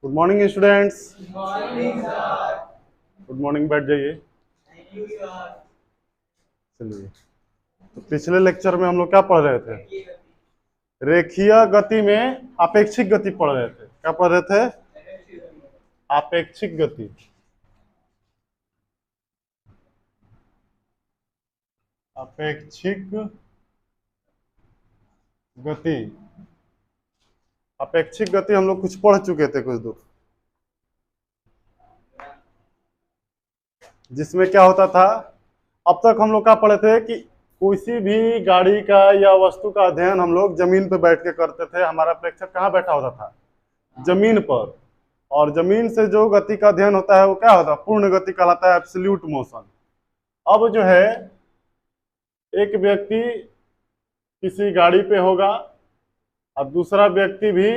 Good morning students. Morning sir. Good morning, बैठ जाइए। Thank you sir. चलिए, तो पिछले लेक्चर में हम लोग क्या पढ़ रहे थे? रेखीय गति में आपेक्षिक गति पढ़ रहे थे। क्या पढ़ रहे थे? आपेक्षिक गति। अपेक्षिक गति। अपेक्षिक गति हम लोग कुछ पढ़ चुके थे कुछ दूर, जिसमें क्या होता था, अब तक हम लोग क्या पढ़े थे कि किसी भी गाड़ी का या वस्तु का अध्ययन हम लोग जमीन पे बैठ के करते थे। हमारा प्रेक्षक कहाँ बैठा होता था? जमीन पर। और जमीन से जो गति का अध्ययन होता है वो क्या होता है? पूर्ण गति कहलाता है, एब्सोल्यूट मोशन। अब जो है, एक व्यक्ति किसी गाड़ी पे होगा और दूसरा व्यक्ति भी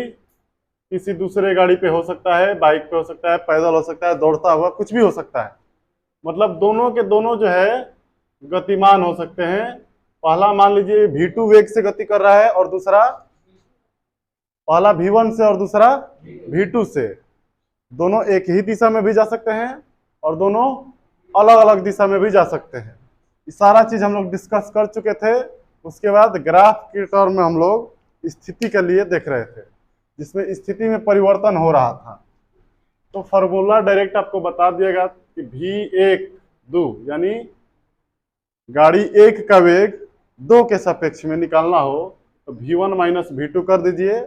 किसी दूसरे गाड़ी पे हो सकता है, बाइक पे हो सकता है, पैदल हो सकता है, दौड़ता हुआ, कुछ भी हो सकता है। मतलब दोनों के दोनों जो है गतिमान हो सकते हैं। पहला मान लीजिए v2 वेग से गति कर रहा है और दूसरा, पहला v1 से और दूसरा v2 से। दोनों एक ही दिशा में भी जा सकते हैं और दोनों अलग अलग दिशा में भी जा सकते हैं। ये सारा चीज हम लोग डिस्कस कर चुके थे। उसके बाद ग्राफ के टर्म में हम लोग स्थिति के लिए देख रहे थे, जिसमें स्थिति में परिवर्तन हो रहा था। तो फार्मूला डायरेक्ट आपको बता दिएगा कि v1 2 यानी गाड़ी एक का वेग 2 के सापेक्ष में निकालना हो तो v1 माइनस v2 कर दीजिए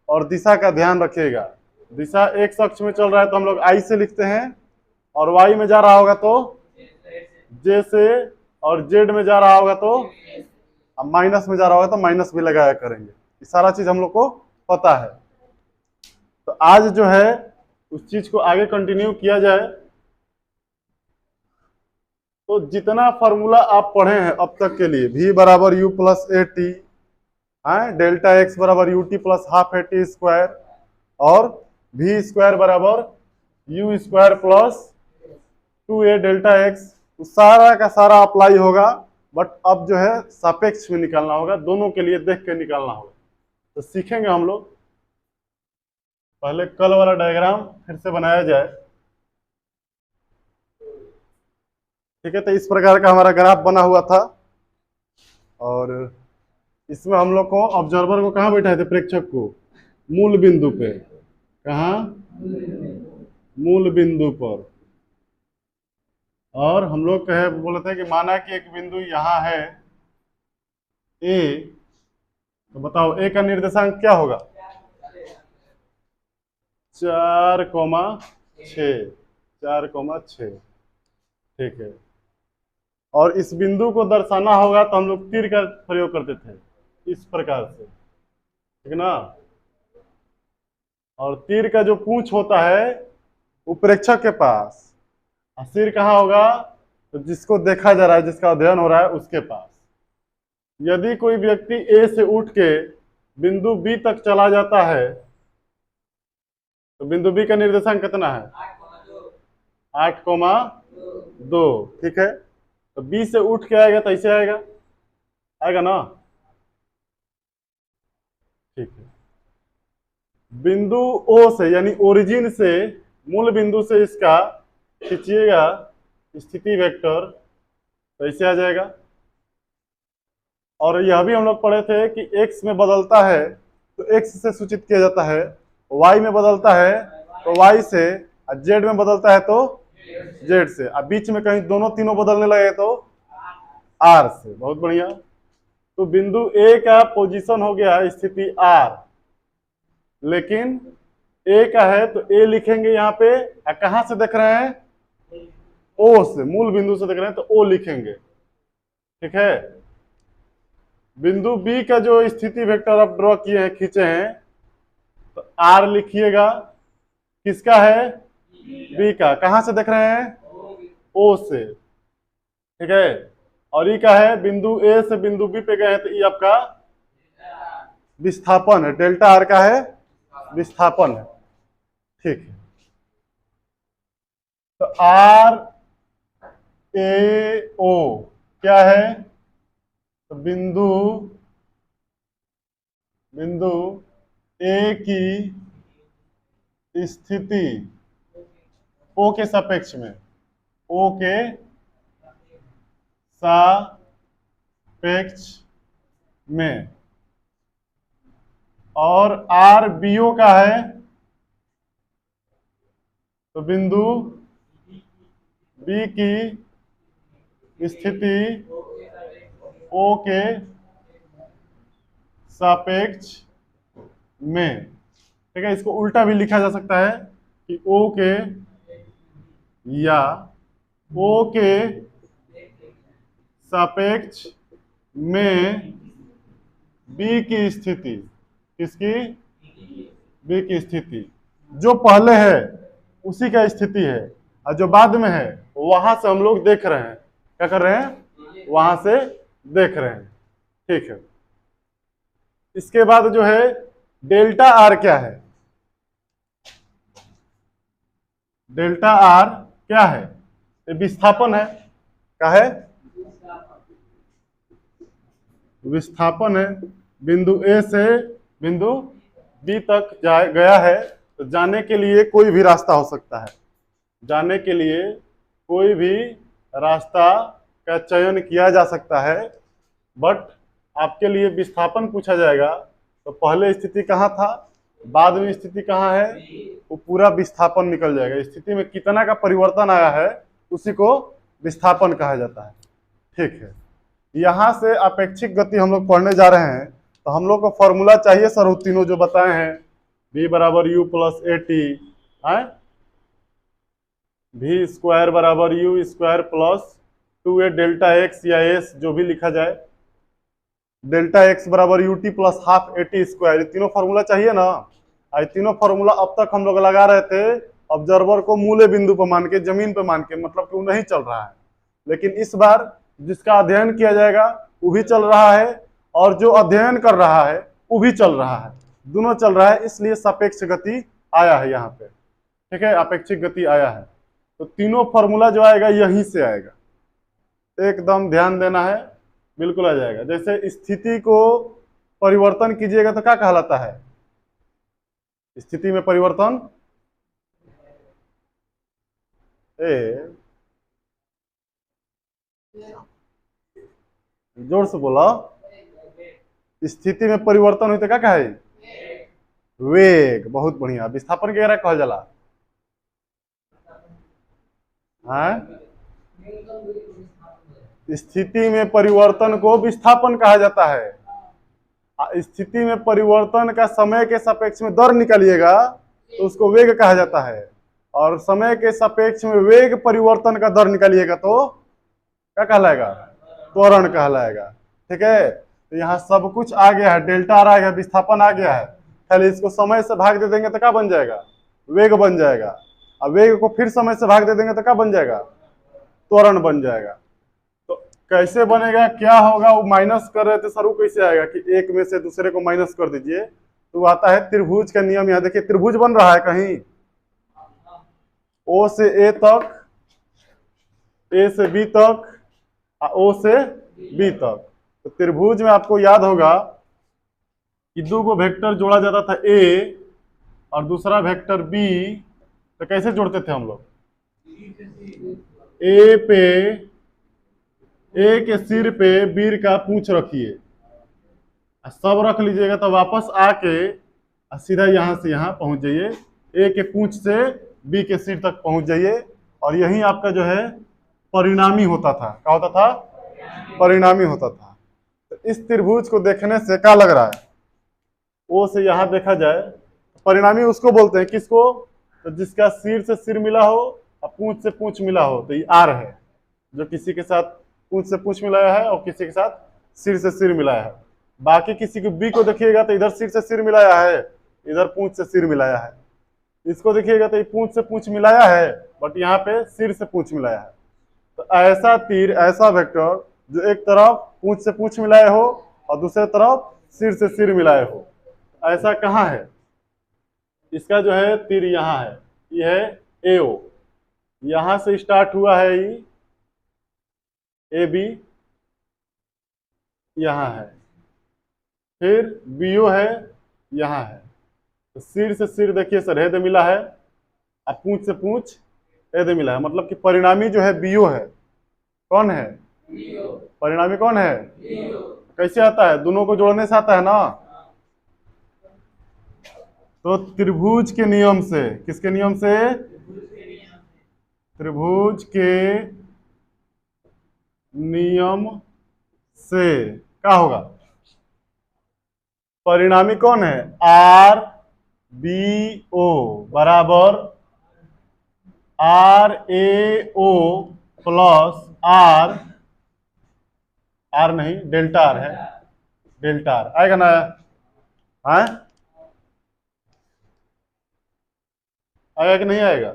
और दिशा का ध्यान रखिएगा। दिशा x अक्ष में चल रहा है तो हम लोग I से लिखते हैं, और y में जा रहा होगा तो j से, और z में जा रहा होगा तो, अब माइनस में जा रहा होगा तो माइनस भी लगाया करेंगे। ये सारा चीज हम लोग को पता है। तो आज जो है उस चीज को आगे कंटिन्यू किया जाए। तो जितना फार्मूला आप पढ़े हैं अब तक के लिए, v बराबर u plus a T, delta x बराबर u t plus half a t square, और v स्क्वायर बराबर u square plus 2a delta x, सारा का सारा अप्लाई होगा। बट अब जो है सापेक्ष में निकालना होगा, दोनों के लिए देख के निकालना होगा। तो सीखेंगे हम लोग। पहले कल वाला डायग्राम फिर से बनाया जाए, ठीक है? तो इस प्रकार का हमारा ग्राफ बना हुआ था, और इसमें हम लोग को ऑब्जर्वर को कहाँ बैठाए थे? प्रेक्षक को मूल बिंदु पे। कहाँ? मूल बिंदु पर। और हम लोग कहे बोले थे कि माना कि एक बिंदु यहाँ है ए, तो बताओ ए का निर्देशांक क्या होगा? 4,6। 4,6, ठीक है। और इस बिंदु को दर्शाना होगा तो हम लोग तीर का प्रयोग करते थे इस प्रकार से, ठीक ना? और तीर का जो पूंछ होता है वो प्रेक्षक के पास, और सिर कहाँ होगा? तो जिसको देखा जा रहा है, जिसका अध्ययन हो रहा है, उसके पास। यदि कोई व्यक्ति ए से उठ के बिंदु बी तक चला जाता है तो बिंदु बी का निर्देशांक कितना है? 8,2, ठीक है। तो बी से उठ के आएगा तो ऐसे आएगा, आएगा ना? ठीक है। बिंदु ओ से यानी ओरिजिन से, मूल बिंदु से इसका खींचिएगा स्थिति वेक्टर तो ऐसे आ जाएगा। और यह भी हम लोग पढ़े थे कि x में बदलता है तो x से सूचित किया जाता है, y में बदलता है तो y से, और z में बदलता है तो z से, और बीच में कहीं दोनों तीनों बदलने लगे तो r से। बहुत बढ़िया। तो बिंदु A का पोजीशन हो गया स्थिति r, लेकिन A का है तो A लिखेंगे यहाँ पे। कहाँ से देख रहे हैं? O से, मूल बिंदु से देख रहे हैं तो O लिखेंगे, ठीक है। बिंदु B का जो स्थिति वेक्टर आप ड्रॉ किए हैं, खींचे हैं, तो R लिखिएगा। किसका है? B का। कहां से देख रहे हैं? O से, ठीक है। और E का है बिंदु A से बिंदु B पे गए हैं तो E आपका विस्थापन है, डेल्टा R का है विस्थापन है, ठीक है। तो R A O क्या है? तो बिंदु A की स्थिति ओ के सापेक्ष में, ओ के सापेक्ष में, और आर बीओ का है, तो बिंदु बी की स्थिति ओ के सापेक्ष में। ठीक है, इसको उल्टा भी लिखा जा सकता है कि ओ के या ओ के सापेक्ष में बी की स्थिति, किसकी? बी की स्थिति। जो पहले है उसी का स्थिति है, और जो बाद में है वहां से हम लोग देख रहे हैं। क्या कर रहे हैं? वहां से देख रहे हैं। ठीक है, इसके बाद जो है डेल्टा आर क्या है? डेल्टा आर क्या है? ये विस्थापन है। क्या है? विस्थापन है। बिंदु ए से बिंदु बी तक गया है, तो जाने के लिए कोई भी रास्ता हो सकता है। जाने के लिए कोई भी रास्ता का चयन किया जा सकता है, बट आपके लिए विस्थापन पूछा जाएगा तो पहले स्थिति कहाँ था, बाद में स्थिति कहाँ है, वो पूरा विस्थापन निकल जाएगा। स्थिति में कितना का परिवर्तन आया है उसी को विस्थापन कहा जाता है। ठीक है, यहाँ से अपेक्षिक गति हम लोग पढ़ने जा रहे हैं, तो हम लोग को फॉर्मूला चाहिए सर, तीनों जो बताए हैं, v बराबर u plus a t, v square बराबर u square plus 2a delta x या एस, जो भी लिखा जाए, डेल्टा एक्स बराबर u t plus half a t square. तीनों फॉर्मूला चाहिए ना। ये तीनों फॉर्मूला अब तक हम लोग लगा रहे थे ऑब्जर्वर को मूल बिंदु पर मान के, जमीन पर मान के, मतलब कि वो नहीं चल रहा है। लेकिन इस बार जिसका अध्ययन किया जाएगा वो भी चल रहा है, और जो अध्ययन कर रहा है वो भी चल रहा है, दोनों चल रहा है, इसलिए सापेक्ष गति आया है यहाँ पे। ठीक है, अपेक्षिक गति आया है, तो तीनों फॉर्मूला जो आएगा यहीं से आएगा, एकदम ध्यान देना है, बिल्कुल आ जाएगा। जैसे स्थिति को परिवर्तन कीजिएगा तो क्या कहलाता है? स्थिति में परिवर्तन, जोर से बोला, स्थिति में परिवर्तन हुई तो क्या कहे? वेग। बहुत बढ़िया। विस्थापन के कहल जाला? स्थिति में परिवर्तन को विस्थापन कहा जाता है। स्थिति में परिवर्तन का समय के सापेक्ष में दर निकालिएगा तो उसको वेग कहा जाता है, और समय के सापेक्ष में वेग परिवर्तन का दर निकालिएगा तो क्या कहलाएगा? त्वरण कहलाएगा। ठीक है, तो यहाँ सब कुछ आ गया है, डेल्टा आ गया, विस्थापन आ गया है, खाली इसको समय से भाग दे देंगे तो क्या बन जाएगा? वेग बन जाएगा। अब वेग को फिर समय से भाग दे देंगे तो क्या बन जाएगा? त्वरण बन जाएगा। तो कैसे बनेगा, क्या होगा? वो माइनस कर रहे थे सर, वो कैसे आएगा कि एक में से दूसरे को माइनस कर दीजिए, तो आता है त्रिभुज का नियम। यहाँ देखिए त्रिभुज बन रहा है कहीं, ओ से ए तक, ए से बी तक, ओ से बी तक। तो त्रिभुज में आपको याद होगा कि दो को वेक्टर जोड़ा जाता था, ए और दूसरा वेक्टर बी। तो कैसे जोड़ते थे हम लोग? ए पे, ए के सिर पे बी का पूंछ रखिए, सब रख लीजिएगा, तो वापस आके सीधा यहां से यहां पहुंच जाइए, ए के पूंछ से बी के सिर तक पहुंच जाइए, और यही आपका जो है परिणामी होता था। क्या होता था? परिणामी होता था। तो इस त्रिभुज को देखने से क्या लग रहा है? ओ से यहां देखा जाए, परिणामी उसको बोलते हैं, किसको? तो जिसका सिर से सिर मिला हो और पूंछ से पूंछ मिला हो, तो ये आर है, जो किसी के साथ पूंछ से पूंछ मिलाया है और किसी के साथ सिर से सिर मिलाया है। बाकी किसी को बी को देखिएगा तो इधर सिर से सिर मिलाया है, इधर पूंछ से सिर मिलाया है। इसको देखिएगा तो ये पूंछ से पूंछ मिलाया है, बट यहाँ पे सिर से पूंछ मिलाया है। तो ऐसा तीर, ऐसा वेक्टर जो एक तरफ पूंछ से पूंछ मिलाए हो और दूसरे तरफ सिर से सिर मिलाए हो, ऐसा कहाँ है? इसका जो है तीर यहाँ है, ये है एओ, यहां से स्टार्ट हुआ है, ये ए बी यहाँ है, फिर बीओ है यहाँ है, तो सिर से सिर देखिए सर हे दे मिला है, अब पूंछ से पूंछ हे दे मिला है, मतलब कि परिणामी जो है बीओ है। कौन है परिणामी? कौन है? कैसे आता है? दोनों को जोड़ने से आता है ना। तो त्रिभुज के नियम से, किसके नियम से? त्रिभुज के नियम से क्या होगा? परिणामी कौन है? आर बी ओ बराबर R A O plus R, R नहीं डेल्टा आर है, डेल्टा आर आएगा ना? है आएगा कि नहीं आएगा?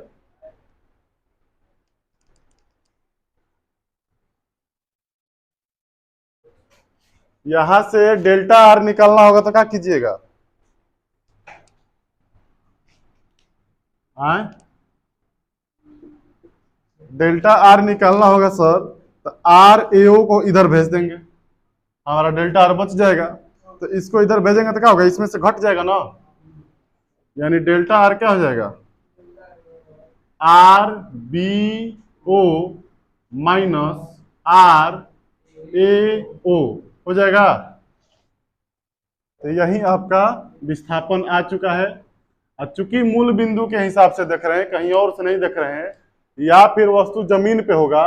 यहां से डेल्टा आर निकालना होगा तो क्या कीजिएगा? डेल्टा आर निकालना होगा सर, तो आर ए ओ को इधर भेज देंगे, हमारा डेल्टा आर बच जाएगा। तो इसको इधर भेजेंगे तो क्या होगा? इसमें से घट जाएगा ना, यानी डेल्टा आर क्या हो जाएगा? R B O minus r A O हो जाएगा। तो यही आपका विस्थापन आ चुका है। और चूंकि मूल बिंदु के हिसाब से देख रहे हैं, कहीं और से नहीं देख रहे हैं, या फिर वस्तु जमीन पे होगा,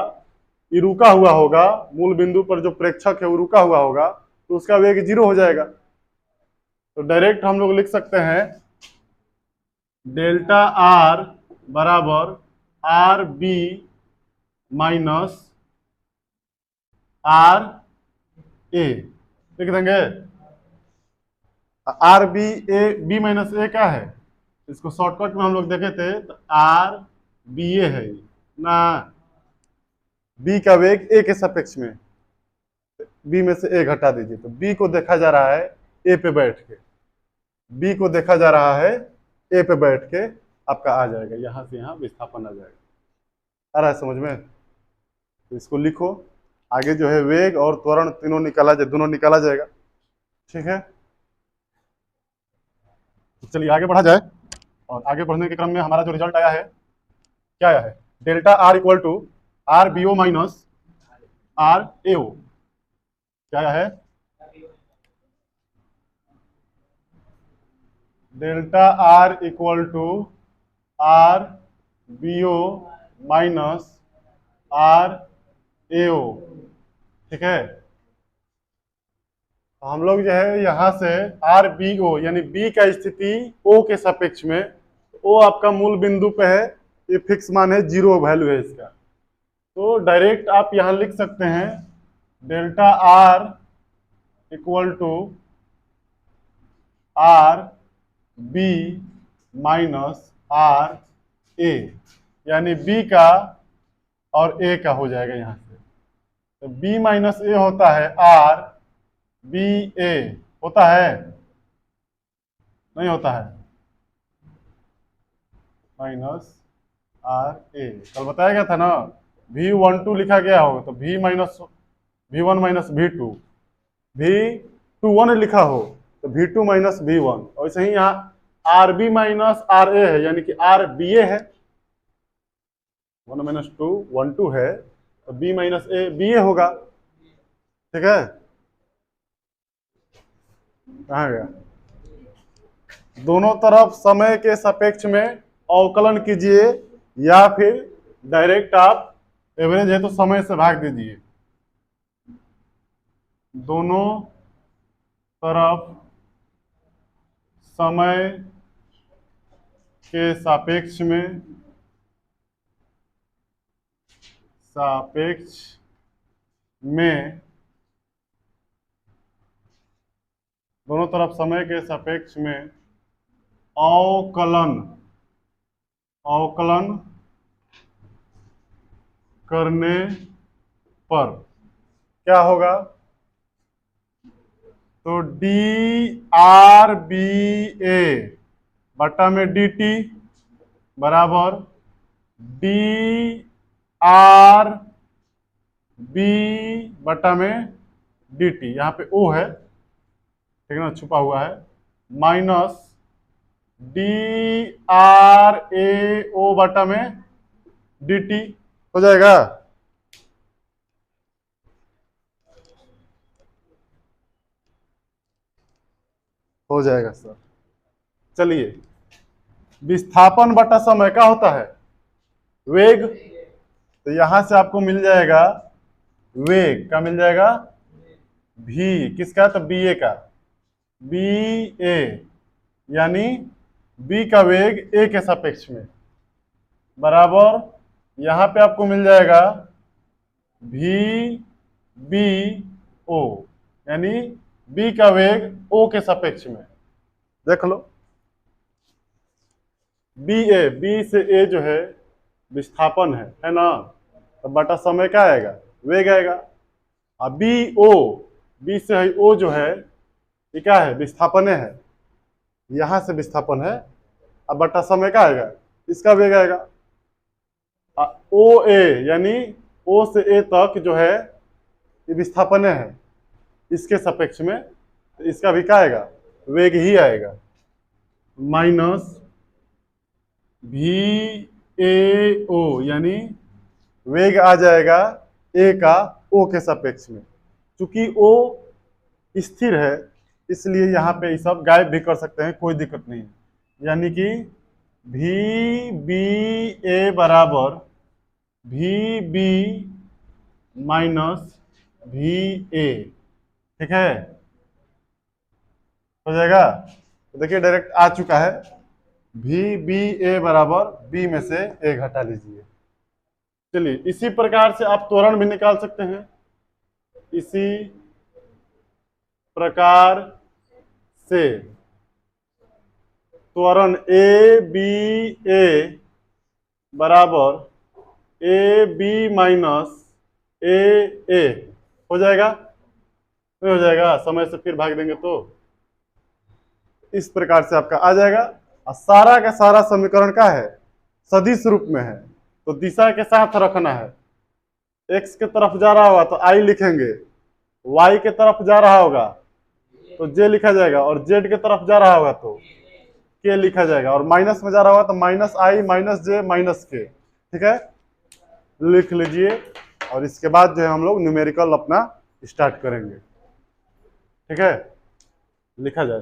ये रुका हुआ होगा, मूल बिंदु पर जो प्रेक्षक है वो रुका हुआ होगा, तो उसका वेग 0 हो जाएगा। तो डायरेक्ट हम लोग लिख सकते हैं डेल्टा आर बराबर आर बी माइनस आर ए, लिख देंगे। आर बी ए, बी माइनस ए क्या है? इसको शॉर्टकट में हम लोग देखे थे, तो आर बी ए है ना, बी का वेग ए के सापेक्ष में, बी में से ए घटा दीजिए, तो बी को देखा जा रहा है ए पे बैठ के, बी को देखा जा रहा है ए पे बैठ के, आपका आ जाएगा, यहां से यहां विस्थापन आ जाएगा। आ रहा है समझ में? तो इसको लिखो, आगे जो है वेग और त्वरण तीनों निकाला जाए, दोनों निकाला जाएगा। ठीक है, तो चलिए आगे बढ़ा जाए। और आगे बढ़ने के क्रम में हमारा जो रिजल्ट आया है, क्या आया है? Delta r equal to r B O minus r A O, क्या आया है? Delta r equal to r B O minus r A O. ठीक है, तो हम लोग जो है यहाँ से आर बी ओ यानी बी का स्थिति ओ के सापेक्ष में, ओ आपका मूल बिंदु पे है, ये फिक्स मान है, 0 वैल्यू है इसका। तो डायरेक्ट आप यहाँ लिख सकते हैं delta r equal to r B minus r A, यानी बी का और ए का हो जाएगा यहाँ से। तो बी माइनस ए होता है आर बी ए, होता है? नहीं होता है, माइनस आर ए। कल बताया गया था ना, V12 लिखा गया हो तो V1 माइनस V2, V21 लिखा हो तो V2 माइनस V1, और वैसे ही यहाँ RB माइनस RA है, यानी कि RBA है, 1 माइनस 2 1 2 है, तो B माइनस A BA होगा। ठीक है, कहाँ गया? दोनों तरफ समय के सापेक्ष में अवकलन कीजिए, या फिर डायरेक्ट आप एवरेज है तो समय से भाग दीजिए। दोनों तरफ समय के सापेक्ष में दोनों तरफ समय के सापेक्ष में अवकलन करने पर क्या होगा? तो डी आर बी ए बटा में डी टी बराबर डी आर बी बटा में डी टी, यहाँ पे ओ है, ठीक है ना, छुपा हुआ है, माइनस DRAO बटा में DT हो जाएगा। हो जाएगा सर। चलिए, विस्थापन बटा समय क्या होता है? वेग। तो यहां से आपको मिल जाएगा वेग का, मिल जाएगा भी किसका? तो बी ए का, बी ए यानी बी का वेग ए के सापेक्ष में बराबर, यहां पे आपको मिल जाएगा भी बी ओ यानी बी का वेग ओ के सापेक्ष में। देख लो, बी से ए जो है विस्थापन है ना, तो बटा समय क्या आएगा? वेग आएगा। अब बी से है ओ जो है ये क्या है? विस्थापन है, यहां से विस्थापन है। अब बटा समय क्या आएगा? इसका वेग आएगा। ओ ए यानी ओ से ए तक जो है ये विस्थापन है, इसके सापेक्ष में, तो इसका भी क्या आएगा? वेग ही आएगा। माइनस भी ए ओ यानी वेग आ जाएगा ए का ओ के सापेक्ष में। चूंकि ओ स्थिर है इसलिए यहाँ पे ये सब गायब भी कर सकते हैं, कोई दिक्कत नहीं है। यानी कि भी बी ए बराबर भी बी माइनस भी ए, ठीक है, हो जाएगा। तो देखिए डायरेक्ट आ चुका है, भी बी ए बराबर बी में से ए घटा लीजिए। चलिए, इसी प्रकार से आप त्वरण भी निकाल सकते हैं। इसी प्रकार से त्वरण ए बी ए बराबर ए बी माइनस ए ए हो जाएगा। नहीं हो जाएगा, समय से फिर भाग देंगे तो इस प्रकार से आपका आ जाएगा। और सारा का सारा समीकरण का है? सदिश रूप में है, तो दिशा के साथ रखना है। एक्स के तरफ जा रहा होगा तो आई लिखेंगे, वाई के तरफ जा रहा होगा तो जे लिखा जाएगा, और जेड के तरफ जा रहा होगा तो के लिखा जाएगा, और माइनस में जा रहा होगा तो माइनस आई माइनस जे माइनस के, ठीक है, लिख लीजिए। और इसके बाद जो है हम लोग न्यूमेरिकल अपना स्टार्ट करेंगे, ठीक है, लिखा जाए।